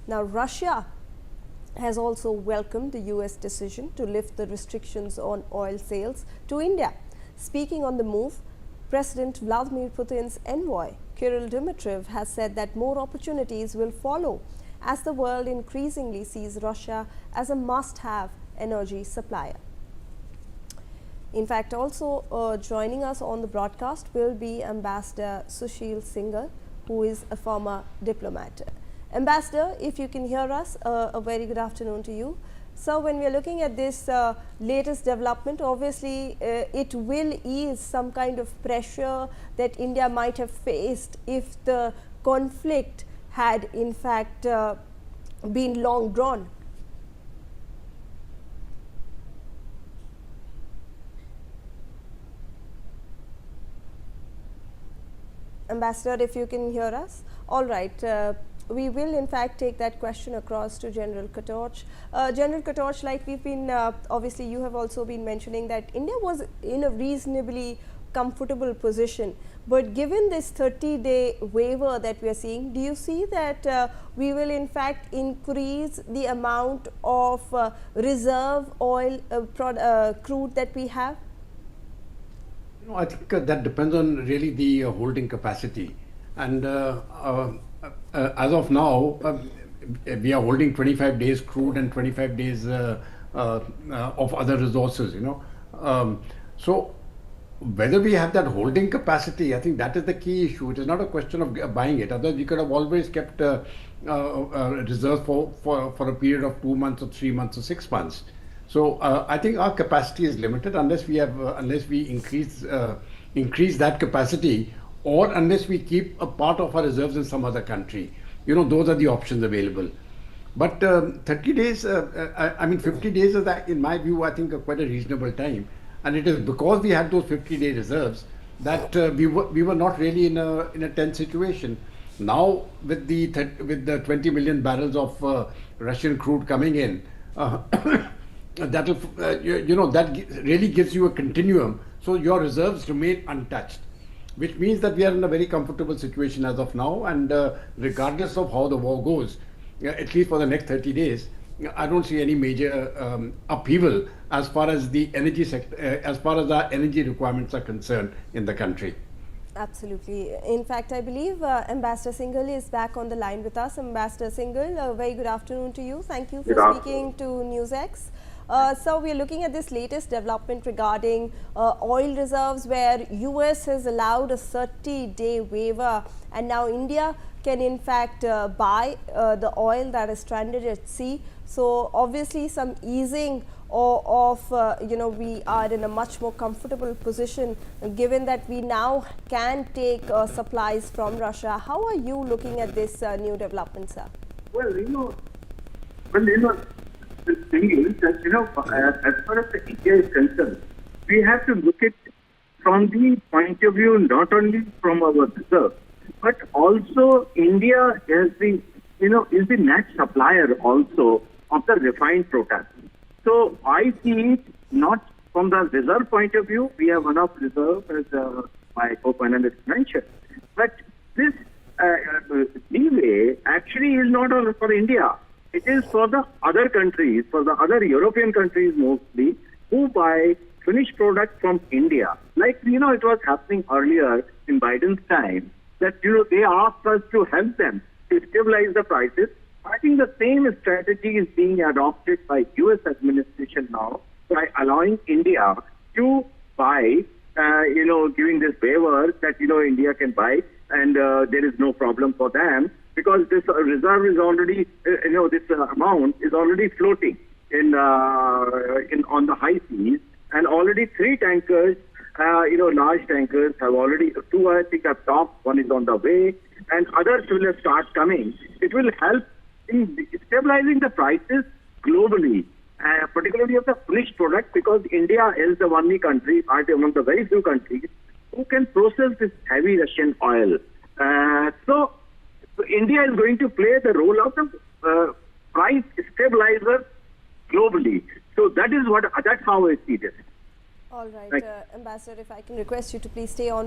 Now, Russia has also welcomed the US decision to lift the restrictions on oil sales to India. Speaking on the move, President Vladimir Putin's envoy, Kirill Dmitriev, has said that more opportunities will follow as the world increasingly sees Russia as a must-have energy supplier. In fact, also joining us on the broadcast will be Ambassador Sushil Singhal, who is a former diplomat. Ambassador, if you can hear us, a very good afternoon to you. So when we are looking at this latest development, obviously it will ease some kind of pressure that India might have faced if the conflict had in fact been long drawn. Ambassador, if you can hear us. All right. We will in fact take that question across to General Katorch. General Katorch, like we've been, obviously you have also been mentioning that India was in a reasonably comfortable position. But given this 30-day waiver that we are seeing, do you see that we will in fact increase the amount of reserve oil crude that we have? No, I think that depends on really the holding capacity. And as of now, we are holding 25 days crude and 25 days of other resources, so whether we have that holding capacity, I think that is the key issue. It is not a question of buying it. Otherwise, we could have always kept reserves for a period of 2 months or 3 months or 6 months. So I think our capacity is limited unless we increase that capacity, or unless we keep a part of our reserves in some other country. Those are the options available. But 30 days, 50 days is, in my view, I think quite a reasonable time. And it is because we had those 50-day reserves that we were not really in a tense situation. Now, with the 20 million barrels of Russian crude coming in, that really gives you a continuum. So your reserves remain untouched, which means that we are in a very comfortable situation as of now. And regardless of how the war goes, at least for the next 30 days, I don't see any major upheaval as far as the energy sector, as far as our energy requirements are concerned in the country. Absolutely. In fact, I believe Ambassador Singhal is back on the line with us. Ambassador Singhal, a very good afternoon to you. Thank you for speaking to NewsX. So we are looking at this latest development regarding oil reserves, where US has allowed a 30-day waiver, and now India can in fact buy the oil that is stranded at sea. So obviously some easing of we are in a much more comfortable position given that we now can take supplies from Russia. How are you looking at this new development, sir? Well, the thing is that, as far as the India is concerned, we have to look at from the point of view not only from our reserve, but also India is the net supplier also of the refined product. So I see it not from the reserve point of view. We have enough reserve, as my co-panelist mentioned, but this leeway actually is not only for India. It is for the other countries, for the other European countries mostly, who buy finished product from India. Like, it was happening earlier in Biden's time that, they asked us to help them to stabilize the prices. I think the same strategy is being adopted by US administration now by allowing India to buy, giving this waiver that, India can buy and there is no problem for them, because this reserve is already, this amount is already floating on the high seas, and already 3 tankers, large tankers have already, 2 I think have stopped, 1 is on the way, and others will start coming. It will help in stabilizing the prices globally, particularly of the finished product, because India is the only country, among the very few countries, who can process this heavy Russian oil. So India is going to play the role of the price stabilizer globally. So that's how I see this. All right, Ambassador, if I can request you to please stay on with